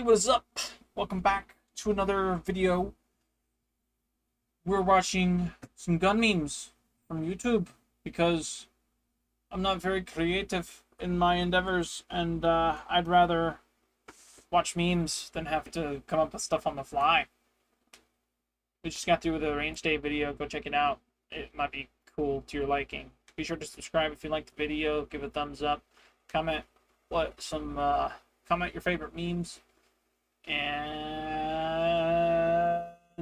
what is up? Welcome back to another video. We're watching some gun memes from YouTube because I'm not very creative in my endeavors, and I'd rather watch memes than have to come up with stuff on the fly. We just got through with a range day video. Go check it out. It might be cool to your liking. Be sure to subscribe if you like the video. Give a thumbs up. Comment comment your favorite memes. And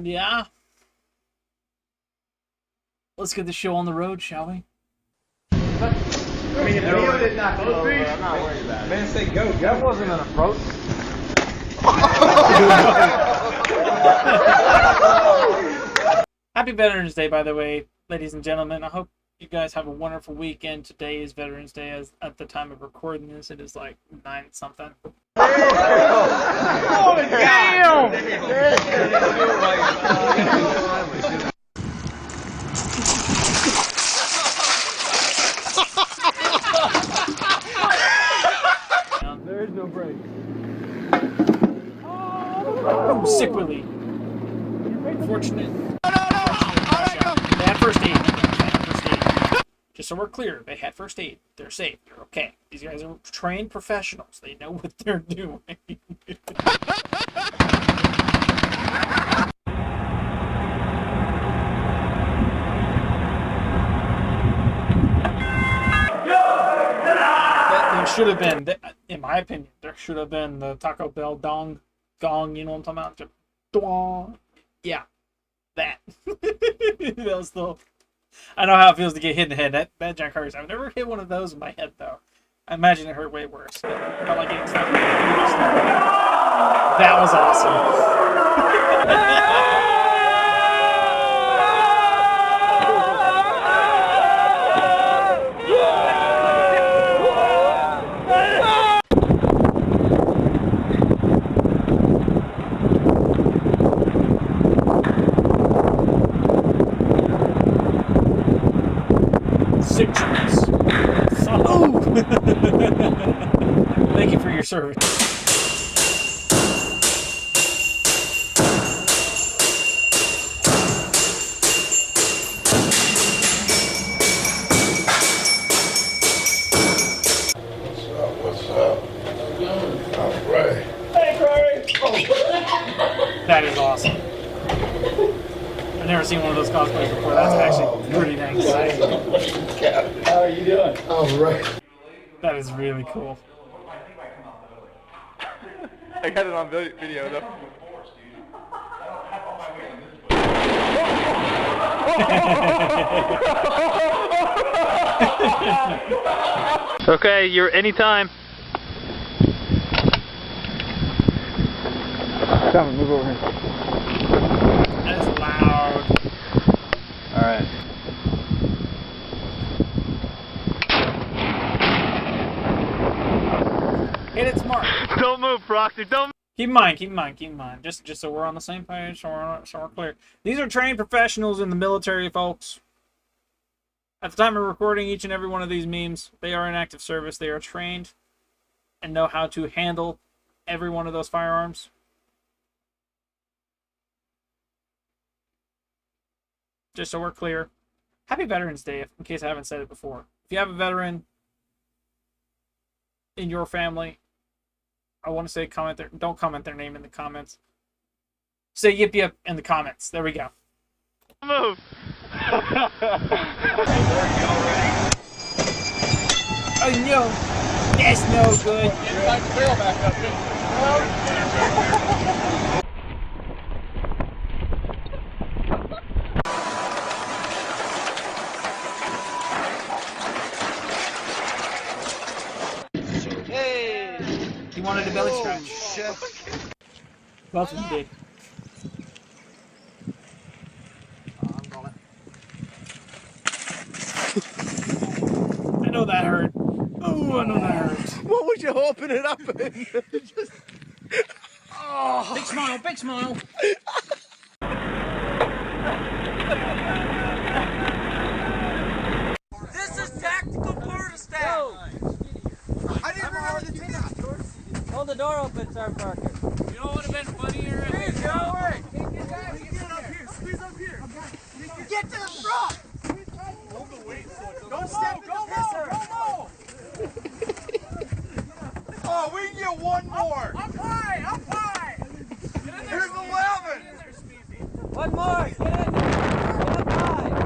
yeah, let's get the show on the road, shall we? I mean, if Leo did not come over, I'm not worried about it. Man, say go. That wasn't an approach. Happy Veterans Day, by the way, ladies and gentlemen. I hope you guys have a wonderful weekend. Today is Veterans Day. As at the time of recording this, it is like 9 something. Oh, damn! There is no break. Oh, sick Willie. Fortunate. They had first aid. Just so we're clear, they had first aid. They're safe. They're okay. These guys are trained professionals. They know what they're doing. There should have been, in my opinion, there should have been the Taco Bell gong, you know what I'm talking about? Dong. Yeah, that. That was the... I know how it feels to get hit in the head. That Jack hurts. I've never hit one of those in my head, though. I imagine it hurt way worse. It felt like getting stuck. That was awesome. Sick choice. Oh! Thank you for your service. What's up? All right. Hey, Corey! Oh. That is awesome. I've never seen one of those cosplays before. That's actually pretty dang sick. How are you doing? All right. That is really cool. I got it on video though. Okay, you're anytime. Come, move over here. That is loud. Alright. Hit it smart. Don't move, Proxy, don't Keep in mind. Just so we're on the same page, so we're clear. These are trained professionals in the military, folks. At the time of recording each and every one of these memes, they are in active service. They are trained and know how to handle every one of those firearms. Just so we're clear. Happy Veterans Day, in case I haven't said it before. If you have a veteran in your family, I want to say don't comment their name in the comments. Say yip yip in the comments. There we go. move. Oh no, that's no good. Hey. He wanted a belly scratch. Shit. Both of them did. I know that hurt. Oh, I know that hurt. What would you open it up in? Just... Oh. Big smile. This is tactical Florida style. I didn't remember the Hold the door open, Sergeant Parker. One more. Get in there. Get up high.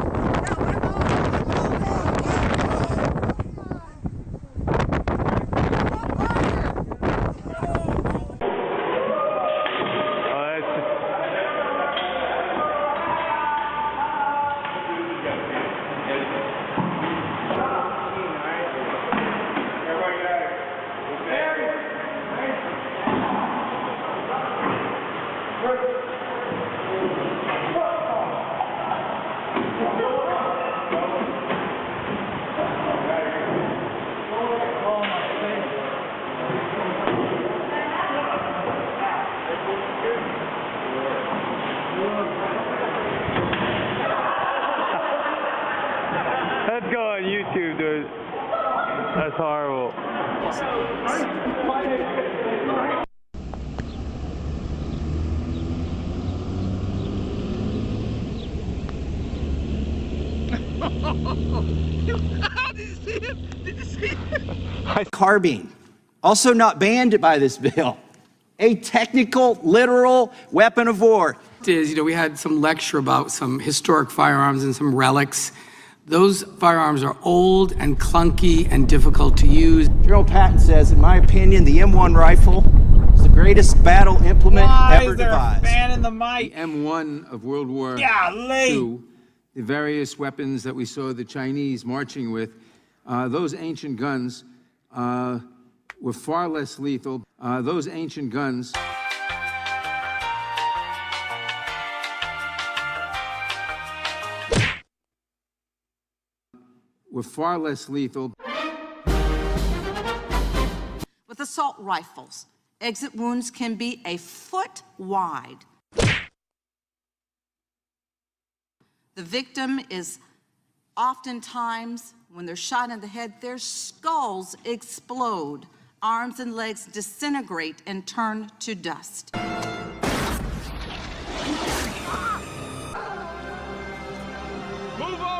Let's go on YouTube, dude. That's horrible. Carbine, also not banned by this bill. A technical, literal weapon of war. We had some lecture about some historic firearms and some relics. Those firearms are old and clunky and difficult to use. General Patton says, in my opinion, the M1 rifle is the greatest battle implement ever devised. Fan in the mic. M1 of World War Golly. II, the various weapons that we saw the Chinese marching with, those ancient guns were far less lethal. Those ancient guns were far less lethal. With assault rifles, exit wounds can be a foot wide. The victim is oftentimes, when they're shot in the head, their skulls explode, arms and legs disintegrate and turn to dust. And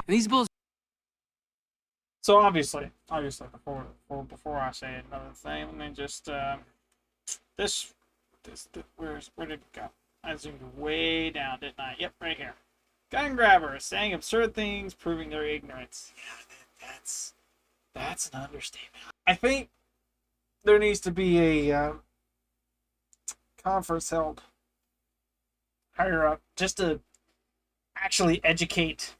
these bulls. So obviously, before I say another thing, let me just where did it go? I zoomed way down, didn't I? Yep, right here. Gun grabbers saying absurd things, proving their ignorance. Yeah, that's an understatement. I think there needs to be a conference held higher up just to actually educate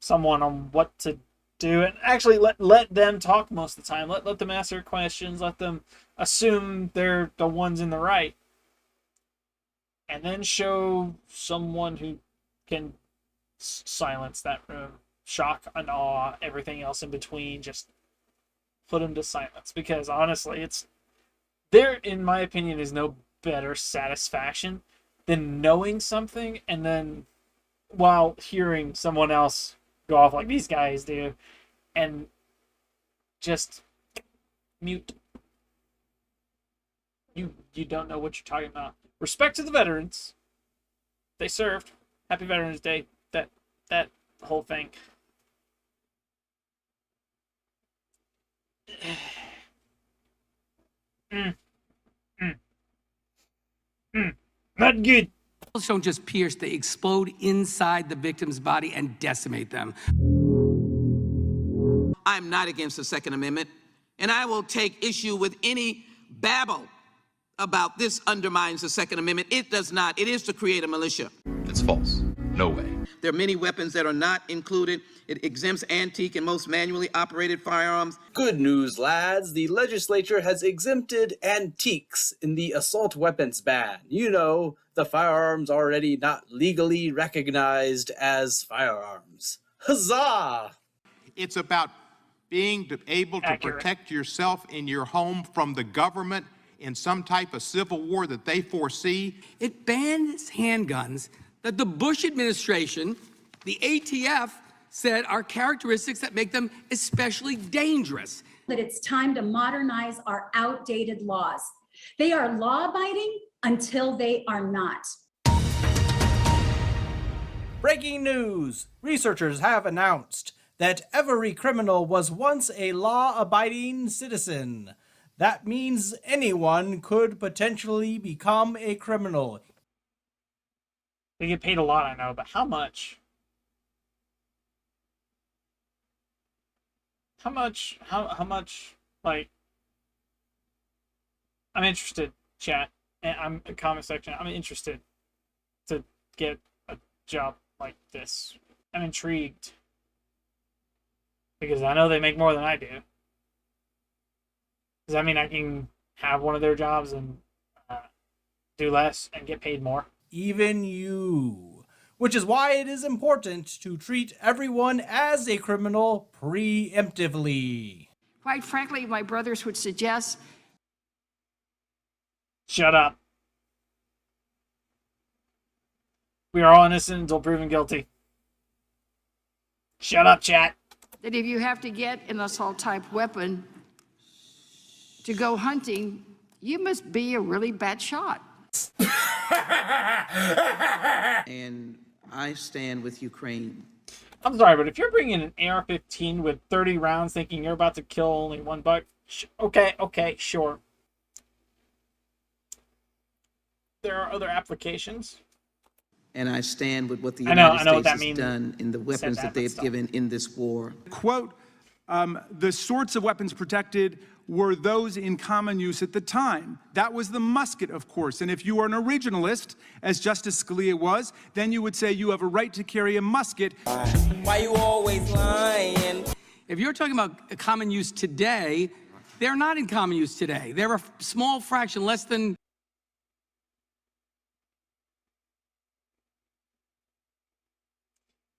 someone on what to do, and actually let them talk most of the time. Let them ask their questions. Let them assume they're the ones in the right, and then show someone who can silence that room. Shock and awe, everything else in between, just put them to silence. Because honestly, there, in my opinion, is no better satisfaction than knowing something and then while hearing someone else go off like these guys do and just mute. You don't know what you're talking about. Respect to the veterans. They served. Happy Veterans Day. That whole thing. Not good. Bullets don't just pierce, they explode inside the victim's body and decimate them. I'm not against the Second Amendment, and I will take issue with any babble about this undermines the Second Amendment. It does not. It is to create a militia. It's false. No way. There are many weapons that are not included. It exempts antique and most manually operated firearms. Good news, lads. The legislature has exempted antiques in the assault weapons ban. You know, the firearms already not legally recognized as firearms. Huzzah! It's about being able to protect yourself in your home from the government in some type of civil war that they foresee. It bans handguns that the Bush administration, the ATF, said are characteristics that make them especially dangerous. That it's time to modernize our outdated laws. They are law-abiding until they are not. Breaking news! Researchers have announced that every criminal was once a law-abiding citizen. That means anyone could potentially become a criminal. They get paid a lot, I know, but how much? How much? How much? Like, I'm interested, chat, and I'm in comment section. I'm interested to get a job like this. I'm intrigued because I know they make more than I do. Does that mean I can have one of their jobs and do less and get paid more? Even you. Which is why it is important to treat everyone as a criminal preemptively. Quite frankly, my brothers would suggest. Shut up. We are all innocent until proven guilty. Shut up, chat. That if you have to get an assault type weapon to go hunting, you must be a really bad shot. And I stand with Ukraine. I'm sorry, but if you're bringing an AR-15 with 30 rounds thinking you're about to kill only one buck, okay, sure. There are other applications. And I stand with what the I know United what that States means. has done in the weapons that they've given in this war. Quote, the sorts of weapons protected were those in common use at the time. That was the musket, of course. And if you are an originalist, as Justice Scalia was, then you would say you have a right to carry a musket. Why you always lying? If you're talking about common use today, they're not in common use today. They're a small fraction, less than.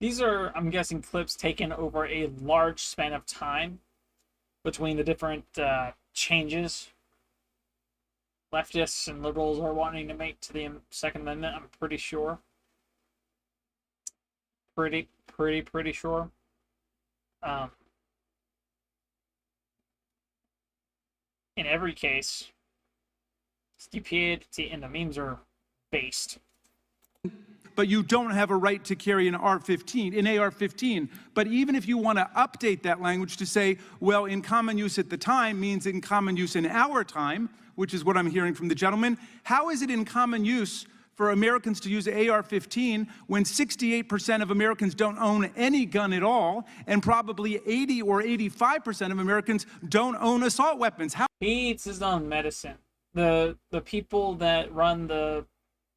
These are, I'm guessing, clips taken over a large span of time between the different changes leftists and liberals are wanting to make to the Second Amendment. I'm pretty sure. Pretty sure. In every case, stupidity and the memes are based. But you don't have a right to carry an AR-15. But even if you want to update that language to say, well, in common use at the time means in common use in our time, which is what I'm hearing from the gentleman, how is it in common use for Americans to use AR-15 when 68% of Americans don't own any gun at all, and probably 80 or 85% of Americans don't own assault weapons? How? He eats his own medicine. The people that run the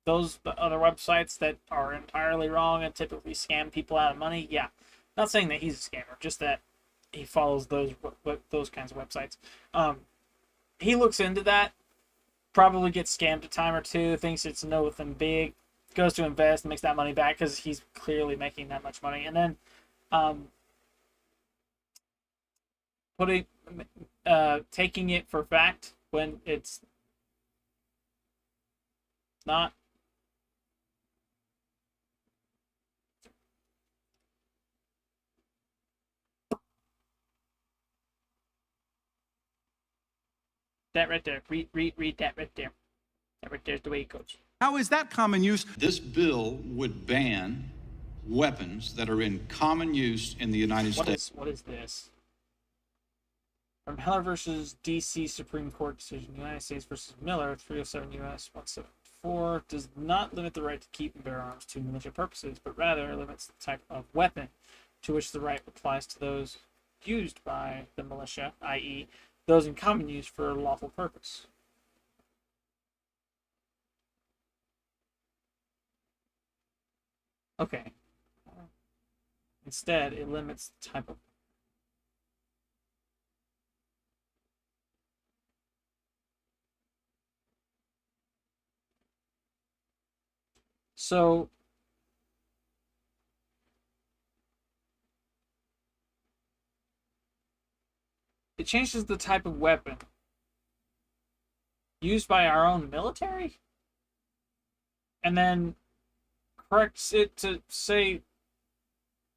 other websites that are entirely wrong and typically scam people out of money, yeah. Not saying that he's a scammer, just that he follows those kinds of websites. He looks into that, probably gets scammed a time or two, thinks it's nothing big, goes to invest and makes that money back because he's clearly making that much money, and then taking it for fact when it's not. That right there. Read that right there. That right there's the way it goes. How is that common use? This bill would ban weapons that are in common use in the United States. What is this? From Heller versus D.C. Supreme Court decision, United States versus Miller, 307 U.S. 174, does not limit the right to keep and bear arms to militia purposes, but rather limits the type of weapon to which the right applies to those used by the militia, i.e., those in common use for a lawful purpose. Okay. Instead, it limits the type of. So it changes the type of weapon used by our own military and then corrects it to say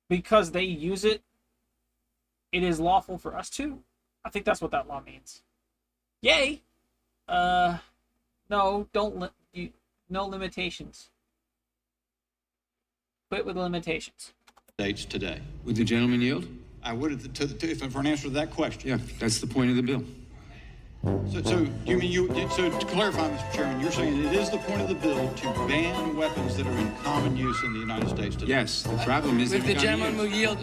because they use it, it is lawful for us to. I think that's what that law means. Yay! No, no limitations. Quit with the limitations. States today. Would the gentleman yield? I would, for an answer to that question. Yeah, that's the point of the bill. So you mean so to clarify, Mr. Chairman, you're saying it is the point of the bill to ban weapons that are in common use in the United States today? Yes, the problem is If the it's gentleman common will use. yield.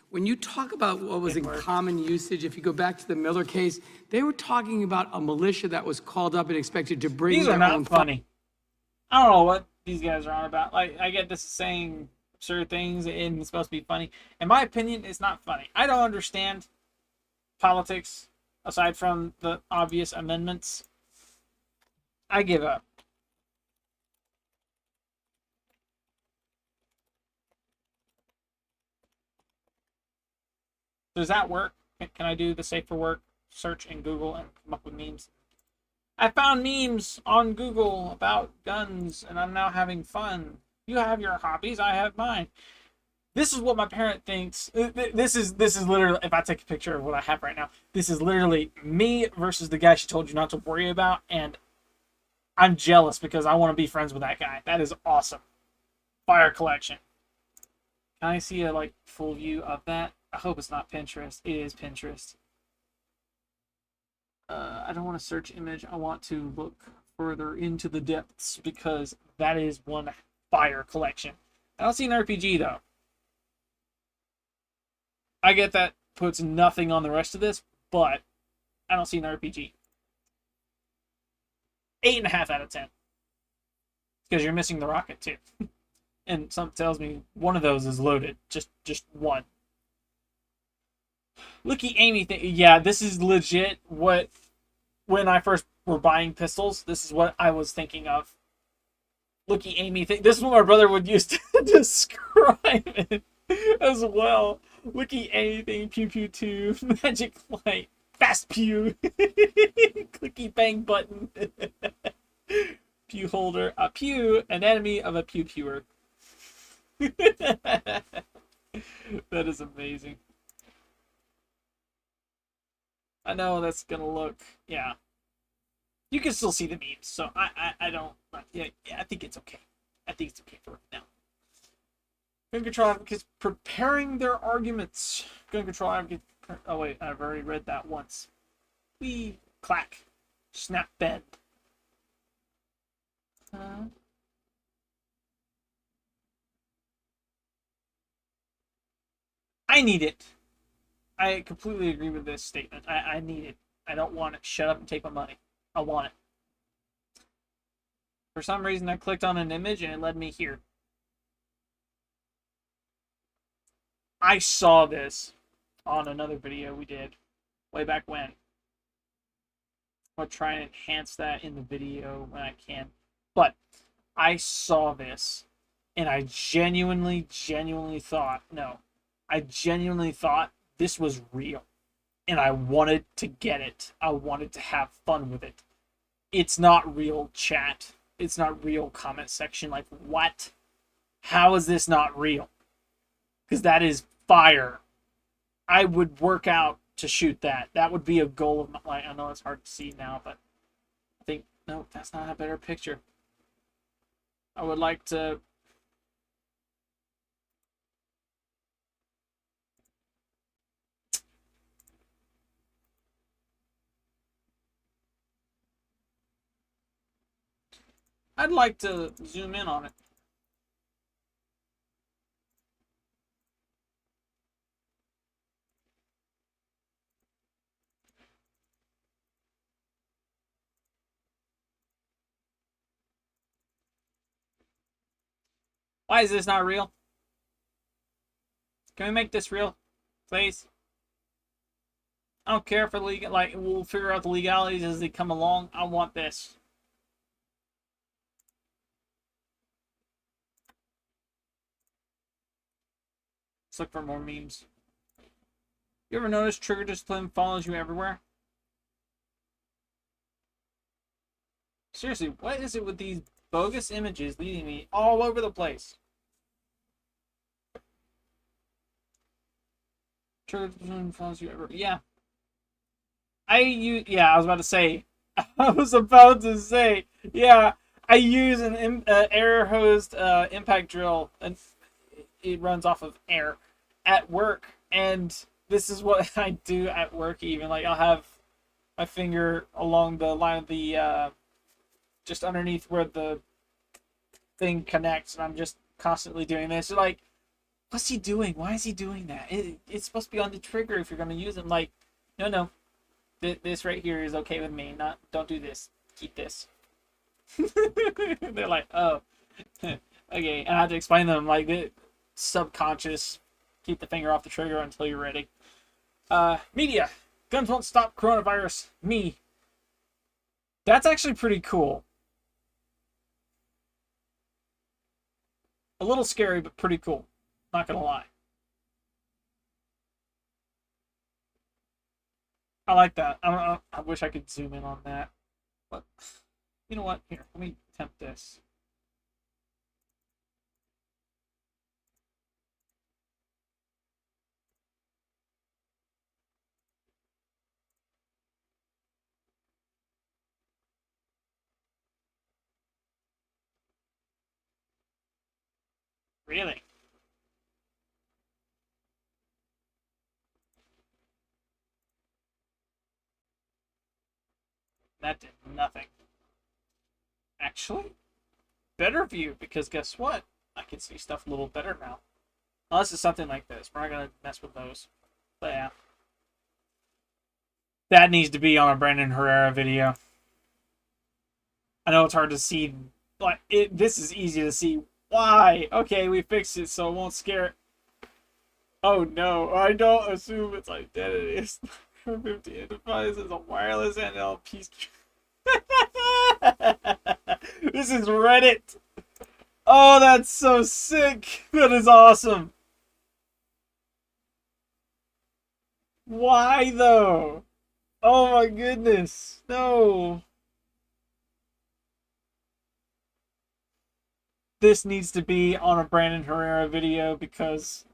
When you talk about what was in common usage, if you go back to the Miller case, they were talking about a militia that was called up and expected to bring These their are not own funny. I don't know what these guys are on about. Like, I get this is saying absurd things and it's supposed to be funny. In my opinion, it's not funny. I don't understand politics aside from the obvious amendments. I give up. Does that work? Can I do the safer work search in Google and come up with memes? I found memes on Google about guns and I'm now having fun. You have your hobbies, I have mine. This is what my parent thinks. This is literally, if I take a picture of what I have right now, this is literally me versus the guy she told you not to worry about, and I'm jealous because I want to be friends with that guy. That is awesome. Fire collection. Can I see a like full view of that? I hope it's not Pinterest. It is Pinterest. I don't want to search image. I want to look further into the depths because that is one fire collection. I don't see an RPG though. I get that puts nothing on the rest of this, but I don't see an RPG. 8.5 out of 10. Because you're missing the rocket too. And something tells me one of those is loaded. Just one. Looky Amy thing. Yeah, this is legit what, when I first were buying pistols, this is what I was thinking of. Looky Amy thing. This is what my brother would use to describe it as well. Looky anything, pew pew 2, magic light, fast pew, clicky bang button, pew holder, a pew, an enemy of a pew pewer. That is amazing. I know that's gonna look, yeah. You can still see the memes, so I don't, yeah, I think it's okay. I think it's okay for right now. Gun control advocates preparing their arguments. Gun control advocates. Oh wait, I've already read that once. Wee clack, snap bend. I need it. I completely agree with this statement. I need it. I don't want it. Shut up and take my money. I want it. For some reason, I clicked on an image and it led me here. I saw this on another video we did way back when. I'll try and enhance that in the video when I can. But I saw this and I genuinely thought, no, I genuinely thought this was real. And I wanted to get it. I wanted to have fun with it. It's not real, chat. It's not real, comment section. Like, what? How is this not real? Because that is fire. I would work out to shoot that. That would be a goal of my, I know it's hard to see now, but I think, no, that's not a better picture. I would like to... I'd like to zoom in on it. Why is this not real? Can we make this real, please? I don't care for legal, like, we'll figure out the legalities as they come along. I want this. Let's look for more memes. You ever notice trigger discipline follows you everywhere? Seriously, what is it with these bogus images leading me all over the place? Trigger discipline follows you everywhere. Yeah. Yeah, I was about to say. Yeah, I use an air hosed impact drill, and it runs off of air at work, and this is what I do at work. Even like I'll have my finger along the line of the just underneath where the thing connects, and I'm just constantly doing this. You're like, what's he doing? Why is he doing that? It's supposed to be on the trigger if you're going to use it. I'm like, no. This right here is okay with me. Don't do this. Keep this. They're like, oh. Okay, and I have to explain to them, like, the subconscious, keep the finger off the trigger until you're ready. Media. Guns won't stop coronavirus. Me. That's actually pretty cool. A little scary, but pretty cool. Not gonna lie. I like that. I wish I could zoom in on that. But, you know what? Here, let me attempt this. Really? That did nothing. Actually, better view, because guess what? I can see stuff a little better now. Unless it's something like this. We're not going to mess with those. But yeah. That needs to be on a Brandon Herrera video. I know it's hard to see. Like, this is easy to see. Why? Okay, we fixed it so it won't scare it. Oh no, I don't assume its identity is 50 identifies as a wireless NLP. This is Reddit. Oh, that's so sick. That is awesome. Why though? Oh my goodness. No. This needs to be on a Brandon Herrera video because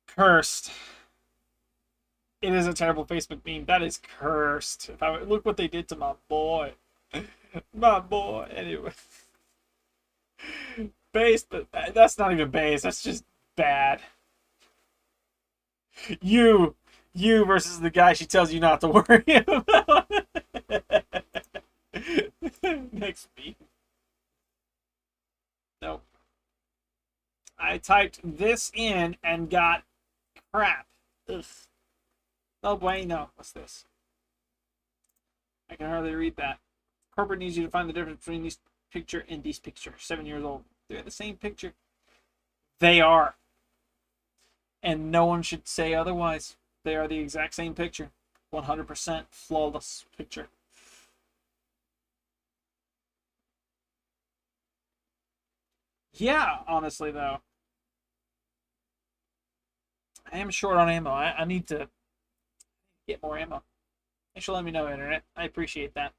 cursed. It is a terrible Facebook meme. That is cursed. If I look what they did to my boy. My boy. Anyway. Base, but that's not even base. That's just bad. You versus the guy she tells you not to worry about. Next meme. Nope. I typed this in and got crap. Ugh. No bueno. What's this? I can hardly read that. Corporate needs you to find the difference between this picture and this picture. 7 years old. They're the same picture. They are. And no one should say otherwise. They are the exact same picture. 100% flawless picture. Yeah, honestly, though. I am short on ammo. I need to get more ammo. Thanks for letting me know, Internet. I appreciate that.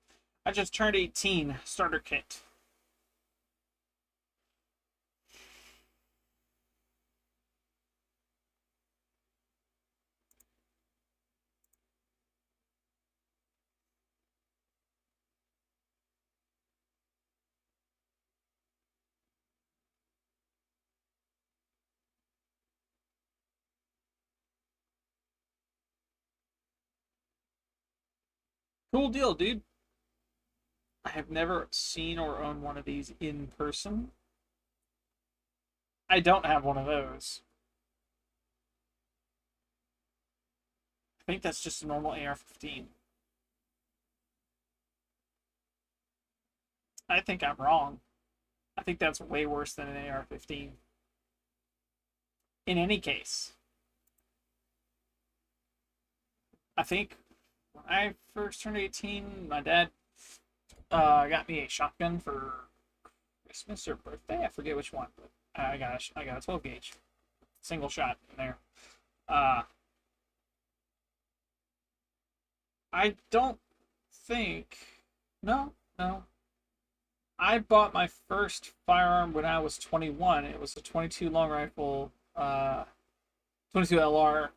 I just turned 18. Starter kit. Cool deal, dude. I have never seen or owned one of these in person. I don't have one of those. I think that's just a normal AR-15. I think I'm wrong. I think that's way worse than an AR-15. In any case. I think when I first turned 18, my dad got me a shotgun for Christmas or birthday. I forget which one, but I got a 12 gauge, single shot in there. I don't think. No. I bought my first firearm when I was 21. It was a 22 long rifle, 22 LR.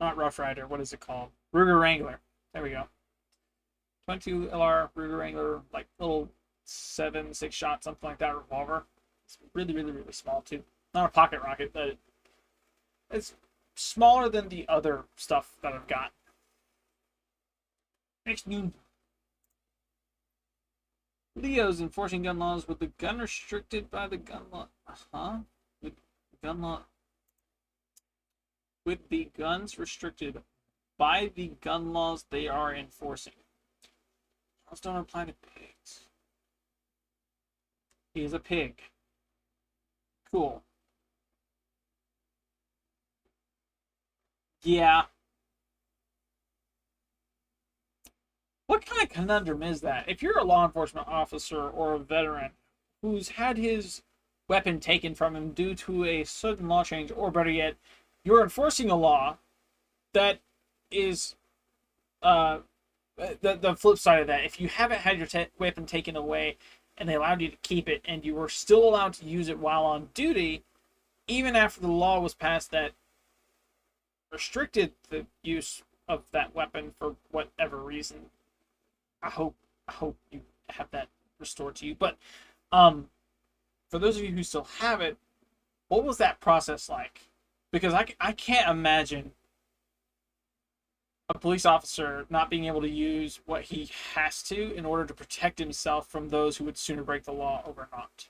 Not Rough Rider. What is it called? Ruger Wrangler. There we go. 22 LR Ruger Wrangler, like little 7-6 shot, something like that revolver. It's really, really, really small too. Not a pocket rocket, but it's smaller than the other stuff that I've got. Next meme. Leo's enforcing gun laws with the gun restricted by the gun law. With gun law. With the guns restricted by the gun laws they are enforcing. Laws don't apply to pigs. He is a pig. Cool. Yeah. What kind of conundrum is that? If you're a law enforcement officer or a veteran who's had his weapon taken from him due to a sudden law change, or better yet, you're enforcing a law that is the flip side of that. If you haven't had your weapon taken away and they allowed you to keep it and you were still allowed to use it while on duty, even after the law was passed that restricted the use of that weapon for whatever reason, I hope you have that restored to you. But for those of you who still have it, what was that process like? Because I can't imagine a police officer not being able to use what he has to in order to protect himself from those who would sooner break the law over not.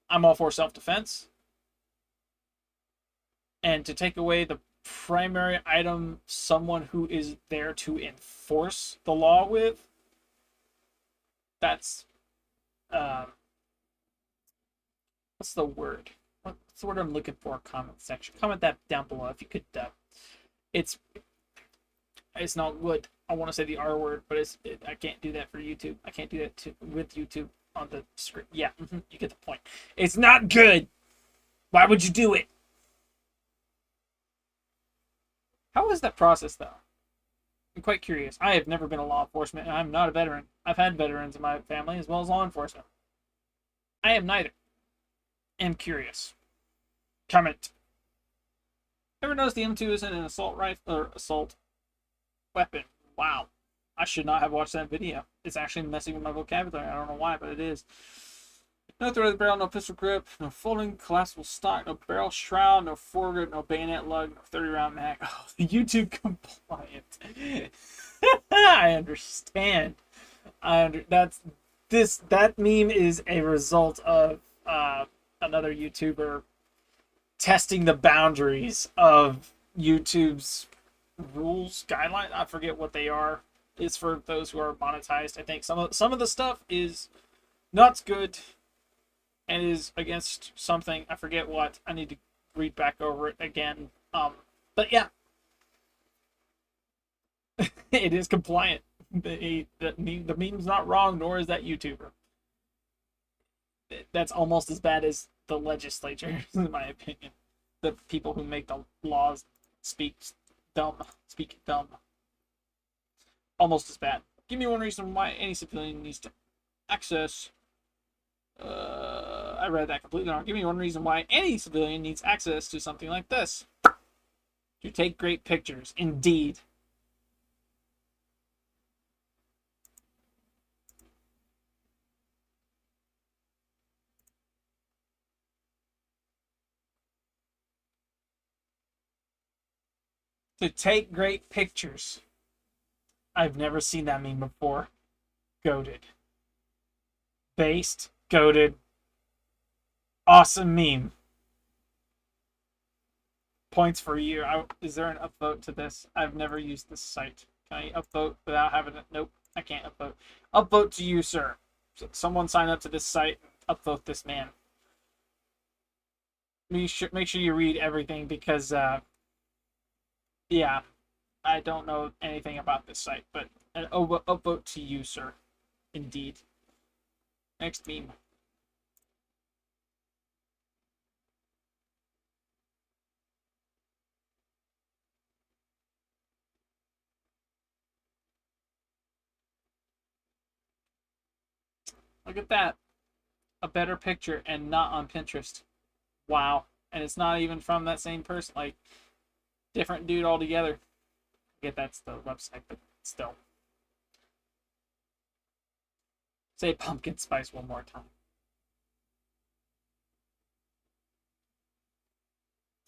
I'm all for self-defense. And to take away the primary item someone who is there to enforce the law with, that's what's the word? What's the word I'm looking for? Comment section. Comment that down below if you could. It's not good. I want to say the R word, but I can't do that for YouTube. I can't do that with YouTube on the screen. Yeah, you get the point. It's not good. Why would you do it? How is that process, though? I'm quite curious. I have never been a law enforcement, and I'm not a veteran. I've had veterans in my family as well as law enforcement. I am neither. I'm curious. Comment. Ever noticed the M2 isn't an assault rifle or assault weapon? Wow. I should not have watched that video. It's actually messing with my vocabulary. I don't know why, but it is. No threaded barrel, no pistol grip, no folding collapsible stock, no barrel shroud, no foregrip, no bayonet lug, no 30-round mag. Oh, the YouTube compliant. I understand. That meme is a result of another YouTuber testing the boundaries of YouTube's rules, guidelines. I forget what they are. It's for those who are monetized. I think some of the stuff is not good and is against something. I forget what. I need to read back over it again. But yeah, it is compliant. The meme's not wrong, nor is that YouTuber. That's almost as bad as the legislature, in my opinion. The people who make the laws speak dumb. Almost as bad. Give me one reason why any civilian needs to access. I read that completely wrong. Give me one reason why any civilian needs access to something like this. To take great pictures. Indeed. To take great pictures. I've never seen that meme before. Goated. Based. Goated. Awesome meme. Points for you. Is there an upvote to this? I've never used this site. Can I upvote without having it? Nope, I can't upvote. Upvote to you, sir. So someone sign up to this site and upvote this man. Make sure you read everything because, yeah, I don't know anything about this site, but an upvote to you, sir. Indeed. Next meme. Look at that. A better picture and not on Pinterest. Wow. And it's not even from that same person. Like, different dude altogether. I get that's the website, but still. Say pumpkin spice one more time.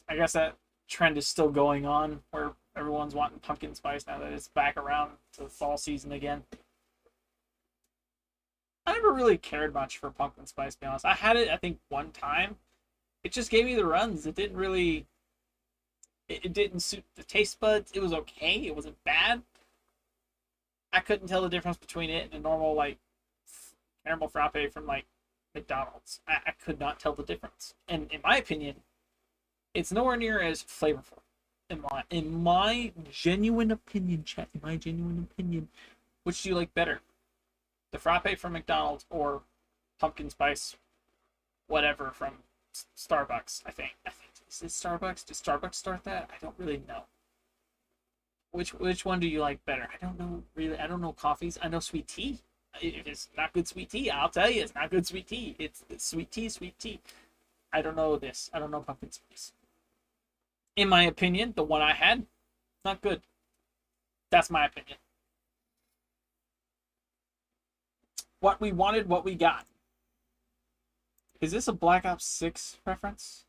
I guess that trend is still going on where everyone's wanting pumpkin spice now that it's back around to the fall season again. I never really cared much for pumpkin spice, to be honest. I had it, I think, one time. It just gave me the runs. It didn't really... It didn't suit the taste buds. It was okay. It wasn't bad. I couldn't tell the difference between it and a normal, like, caramel frappe from, like, McDonald's. I could not tell the difference. And in my opinion, it's nowhere near as flavorful. In my genuine opinion, chat, in my genuine opinion, which do you like better? The frappe from McDonald's or pumpkin spice whatever from Starbucks, I think. Is it Starbucks? Did Starbucks start that? I don't really know. Which one do you like better? I don't know really. I don't know coffees. I know sweet tea. If it's not good sweet tea, I'll tell you it's not good sweet tea. It's sweet tea, sweet tea. I don't know this. I don't know pumpkin spice. In my opinion, the one I had, not good. That's my opinion. What we wanted, what we got. Is this a Black Ops 6 reference?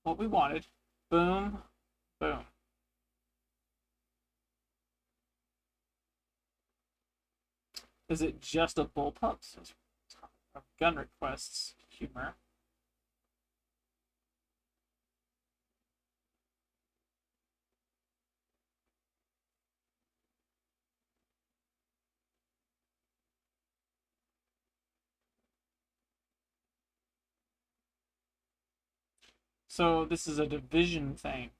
What we wanted. Boom. Boom. Is it just a bullpup? Gun requests. Humor. So this is a division thing.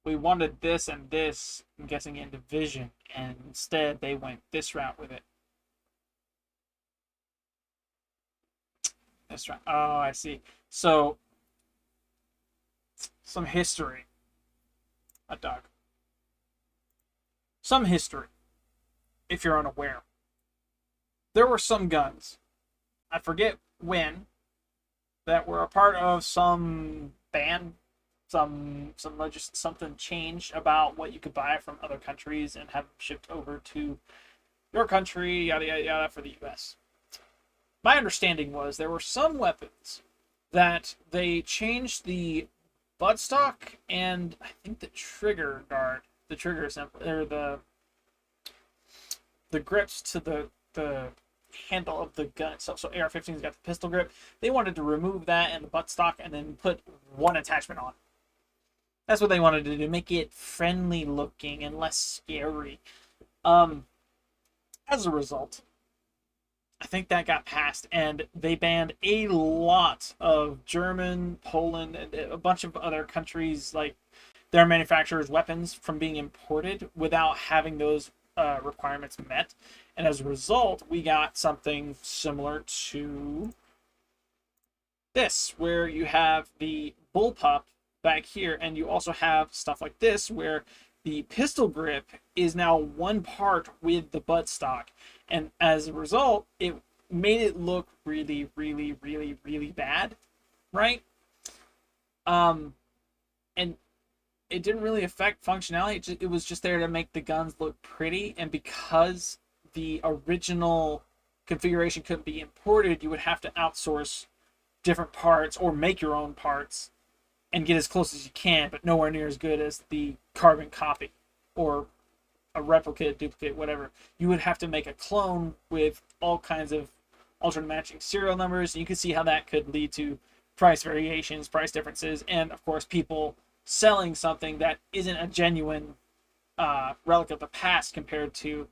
We wanted this and this, I'm guessing, in division, and instead they went this route with it. This route. Oh, I see. So, some history. A dog. Some history, if you're unaware. There were some guns, I forget when, that were a part of some ban, something changed about what you could buy from other countries and have them shipped over to your country, yada yada yada, for the US. My understanding was there were some weapons that they changed the buttstock and I think the trigger guard, the trigger assembly, or the grips to the handle of the gun. So AR-15's got the pistol grip. They wanted to remove that and the buttstock and then put one attachment on. That's what they wanted to do, make it friendly looking and less scary. As a result, I think that got passed and they banned a lot of German, Poland, and a bunch of other countries, like their manufacturers' weapons from being imported without having those requirements met. And as a result, we got something similar to this, where you have the bullpup back here, and you also have stuff like this, where the pistol grip is now one part with the buttstock. And as a result, it made it look really, really, really, really bad, right? And it didn't really affect functionality. It was just there to make the guns look pretty, and because the original configuration couldn't be imported, you would have to outsource different parts or make your own parts and get as close as you can, but nowhere near as good as the carbon copy or a replicate, duplicate, whatever. You would have to make a clone with all kinds of alternate matching serial numbers. You can see how that could lead to price variations, price differences, and of course people selling something that isn't a genuine relic of the past compared to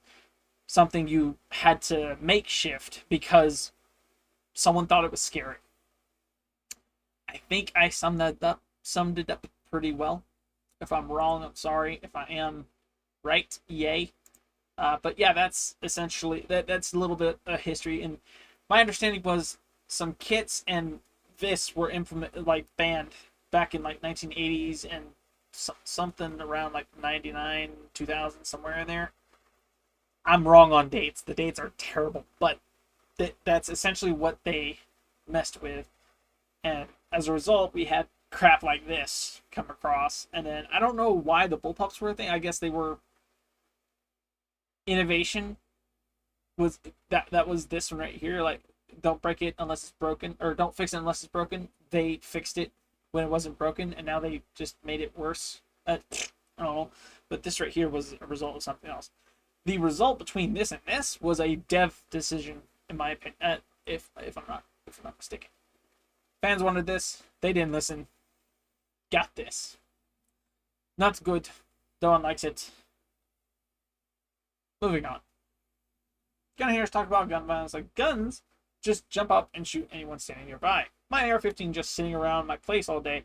something you had to makeshift because someone thought it was scary. I think I summed it up pretty well. If I'm wrong, I'm sorry. If I am right, yay. But yeah, that's essentially that's a little bit of history. And my understanding was some kits and this were banned back in like 1980s and something around like 99, 2000, somewhere in there. I'm wrong on dates. The dates are terrible, but that's essentially what they messed with. And as a result, we had crap like this come across. And then I don't know why the bullpups were a thing. I guess they were innovation. Was that was this one right here? Like, don't break it unless it's broken, or don't fix it unless it's broken. They fixed it when it wasn't broken, and now they just made it worse. I don't know, but this right here was a result of something else. The result between this and this was a dev decision, in my opinion. If I'm not mistaken, fans wanted this, they didn't listen. Got this. Not good. No one likes it. Moving on. Gonna hear us talk about gun violence. Like, guns just jump up and shoot anyone standing nearby. My AR-15 just sitting around my place all day.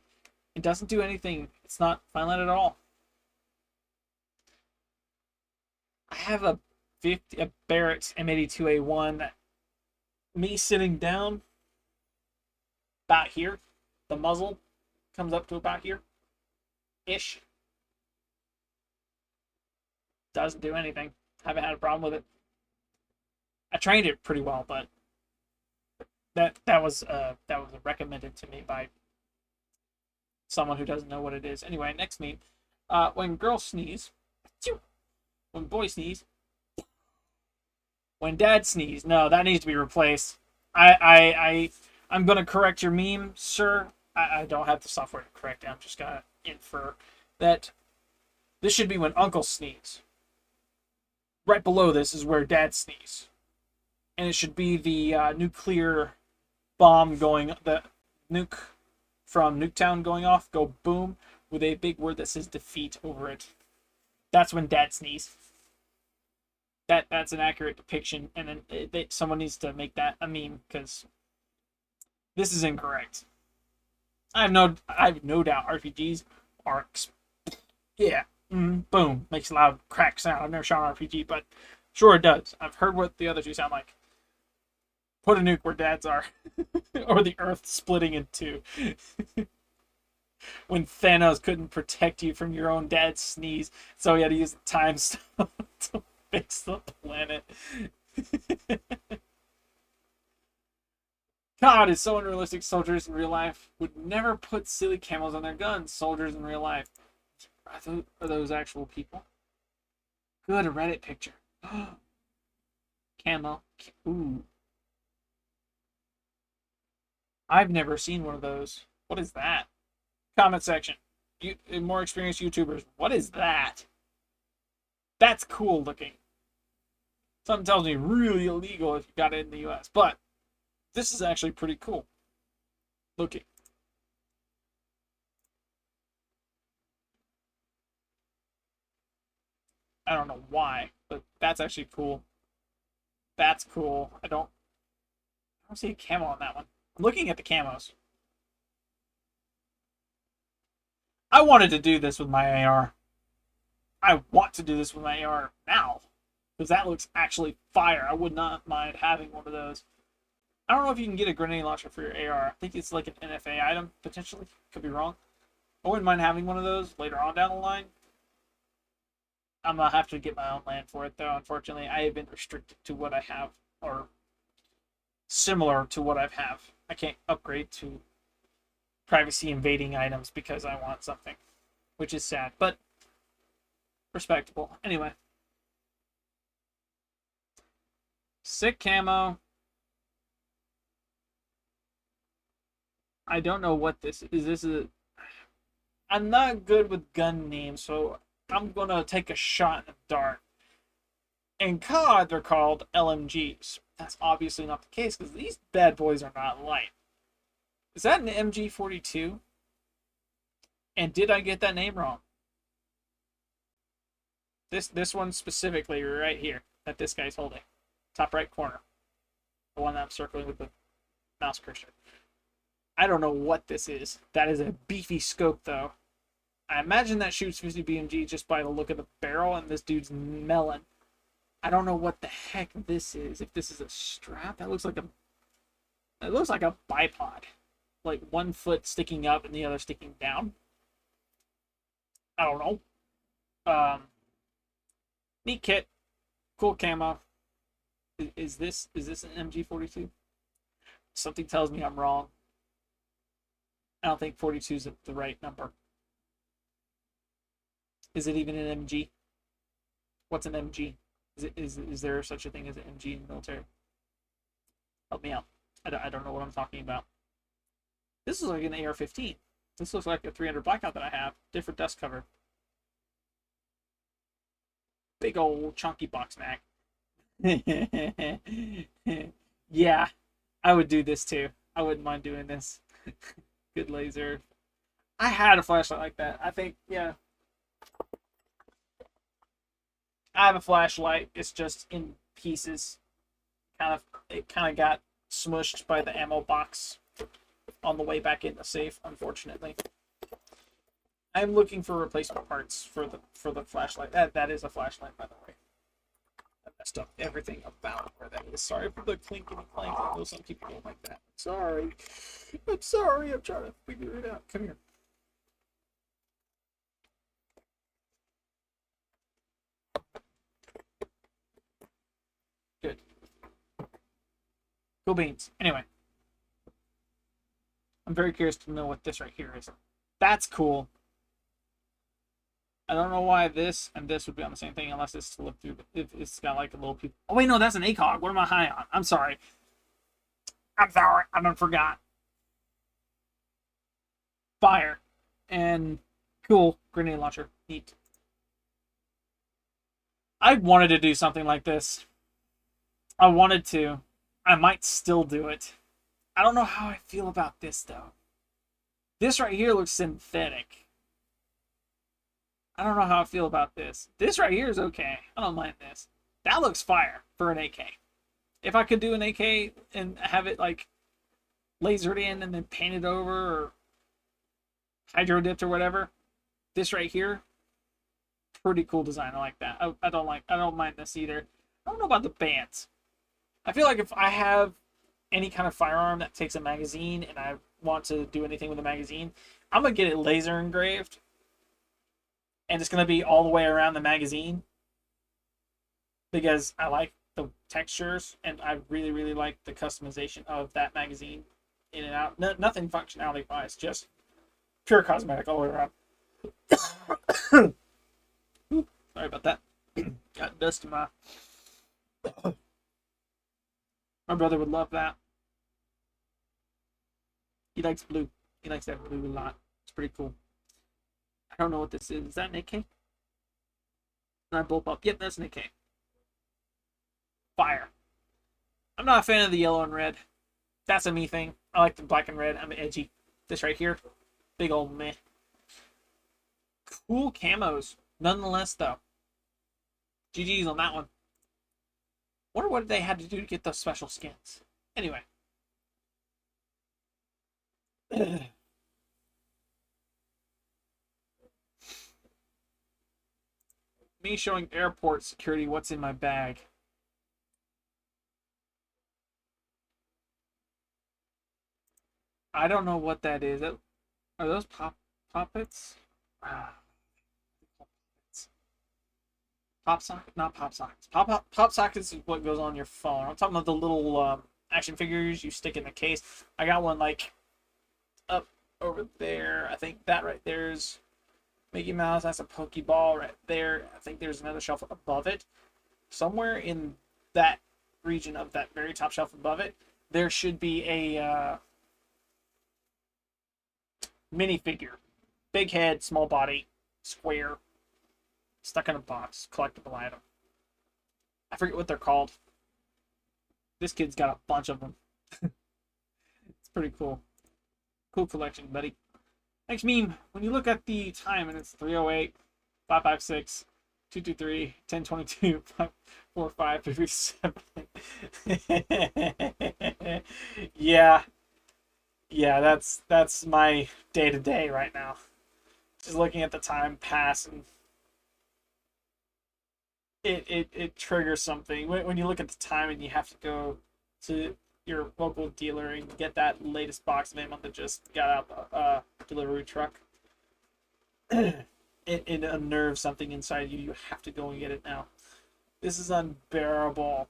It doesn't do anything. It's not violent at all. I have a Barrett's M82A1 that me sitting down about here, the muzzle comes up to about here ish. Doesn't do anything. Haven't had a problem with it. I trained it pretty well, but that was recommended to me by someone who doesn't know what it is. Anyway, next meme. When girls sneeze, when boys sneeze, when dad sneeze. No, that needs to be replaced. I'm gonna correct your meme, sir. I don't have the software to correct it. I'm just gonna infer that this should be when uncle sneeze. Right below this is where dad sneeze. And it should be the nuclear bomb going, the nuke from Nuketown going off, go boom, with a big word that says defeat over it. That's when dad sneeze. That's an accurate depiction, and then someone needs to make that a meme, because this is incorrect. I have no doubt RPGs are, boom, makes a loud crack sound. I've never shot an RPG, but sure it does. I've heard what the other two sound like. Put a nuke where dads are. Or the earth splitting in two. When Thanos couldn't protect you from your own dad's sneeze, so he had to use the time stone to fix the planet. God, it's so unrealistic. Soldiers in real life would never put silly camos on their guns. Soldiers in real life. Are those actual people? Good, a Reddit picture. Camo. Ooh. I've never seen one of those. What is that? Comment section. More experienced YouTubers. What is that? That's cool looking. Something tells me really illegal if you got it in the US. But this is actually pretty cool looking. I don't know why, but that's actually cool. That's cool. I don't see a camo on that one. I'm looking at the camos. I wanted to do this with my AR. I want to do this with my AR now, because that looks actually fire. I would not mind having one of those. I don't know if you can get a grenade launcher for your AR. I think it's like an NFA item, potentially. Could be wrong. I wouldn't mind having one of those later on down the line. I'm going to have to get my own land for it, though. Unfortunately, I have been restricted to what I have, or similar to what I have. I can't upgrade to privacy invading items because I want something, which is sad, but respectable. Anyway. Sick camo. I don't know what this is. I'm not good with gun names, so I'm gonna take a shot in the dark. In COD, they're called LMGs. That's obviously not the case, because these bad boys are not light. Is that an MG42? And did I get that name wrong? This one specifically right here, that this guy's holding. Top right corner. The one that I'm circling with the mouse cursor. I don't know what this is. That is a beefy scope, though. I imagine that shoots 50 BMG just by the look of the barrel, and this dude's melon. I don't know what the heck this is. If this is a strap, that looks like a bipod. Like one foot sticking up and the other sticking down. I don't know. Neat kit. Cool camo. Is this an MG42? Something tells me I'm wrong. I don't think 42 is the right number. Is it even an MG? What's an MG? Is there such a thing as an MG in the military? Help me out. I don't know what I'm talking about. This is like an AR-15. This looks like a 300 blackout that I have. Different dust cover. Big old chunky box mag. Yeah, I would do this too. I wouldn't mind doing this. Good laser. I had a flashlight like that. I think, yeah. I have a flashlight. It's just in pieces. It kind of got smushed by the ammo box on the way back in the safe, unfortunately. I'm looking for replacement parts for the flashlight. That is a flashlight, by the way. I messed up everything about where that is. Sorry for the clinking and clank. I know some people don't like that. Sorry. I'm sorry. I'm trying to figure it out. Come here. Good. Cool beans. Anyway. I'm very curious to know what this right here is. That's cool. I don't know why this and this would be on the same thing unless it's to look through. If it's got like a little people. Oh wait, no, that's an ACOG. What am I high on? I'm sorry. I done forgot. Fire. And cool. Grenade launcher. Neat. I wanted to do something like this. I wanted to. I might still do it. I don't know how I feel about this, though. This right here looks synthetic. I don't know how I feel about this. This right here is okay. I don't mind this. That looks fire for an AK. If I could do an AK and have it, like, lasered in and then painted over or hydro dipped or whatever, this right here, pretty cool design. I like that. I don't mind this either. I don't know about the bands. I feel like if I have any kind of firearm that takes a magazine and I want to do anything with a magazine, I'm going to get it laser engraved. And it's going to be all the way around the magazine. Because I like the textures and I really, really like the customization of that magazine in and out. Nothing functionality-wise, just pure cosmetic all the way around. Ooh, sorry about that. Got dust in my... My brother would love that. He likes blue. He likes that blue a lot. It's pretty cool. I don't know what this is. Is that an AK? Can I bulb up? Yep, that's an AK. Fire. I'm not a fan of the yellow and red. That's a me thing. I like the black and red. I'm edgy. This right here. Big old meh. Cool camos. Nonetheless, though. GG's on that one. Wonder what they had to do to get those special skins. Anyway. Me showing airport security what's in my bag. I don't know what that is. Are those poppets? Pop socket? Not pop sockets. Pop sockets is what goes on your phone. I'm talking about the little action figures you stick in the case. I got one like up over there. I think that right there is Mickey Mouse. That's a Pokeball right there. I think there's another shelf above it. Somewhere in that region of that very top shelf above it, there should be a minifigure. Big head, small body, square, stuck in a box, collectible item. I forget what they're called. This kid's got a bunch of them. It's pretty cool. Cool collection, buddy. Next meme, when you look at the time and it's 308, 556, 223, 1022, 545, 337. Yeah. Yeah, that's my day-to-day right now. Just looking at the time pass and it triggers something. When you look at the time and you have to go to your local dealer and get that latest box of ammo that just got out the delivery truck, it unnerves something inside you. You have to go and get it now. This is unbearable.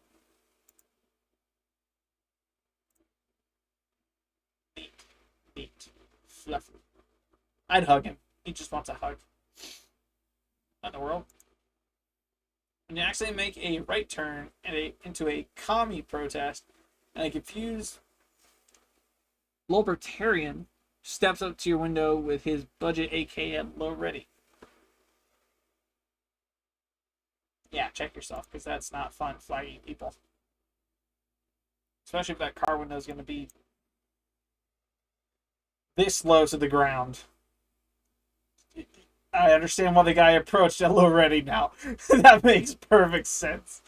Neat. Fluffy. I'd hug him. He just wants a hug. Not in the world. When you actually make a right turn into a commie protest and a confused libertarian steps up to your window with his budget AK at low ready. Yeah, check yourself, because that's not fun flagging people. Especially if that car window is going to be this low to the ground. I understand why the guy approached at low ready now. That makes perfect sense.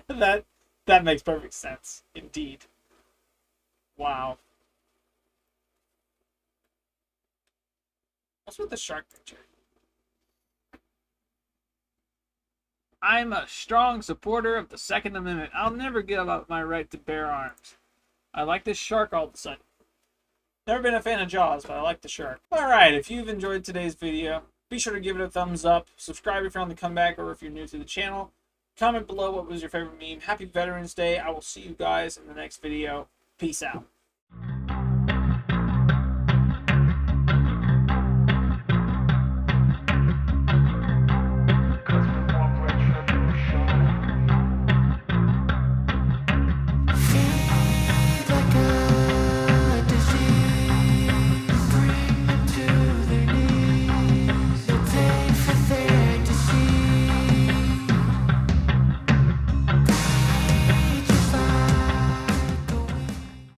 that makes perfect sense, indeed. Wow. What's with the shark picture? I'm a strong supporter of the Second Amendment. I'll never give up my right to bear arms. I like this shark all of a sudden. Never been a fan of Jaws, but I like the shark. Alright, if you've enjoyed today's video, be sure to give it a thumbs up. Subscribe if you're on the comeback or if you're new to the channel. Comment below what was your favorite meme. Happy Veterans Day. I will see you guys in the next video. Peace out.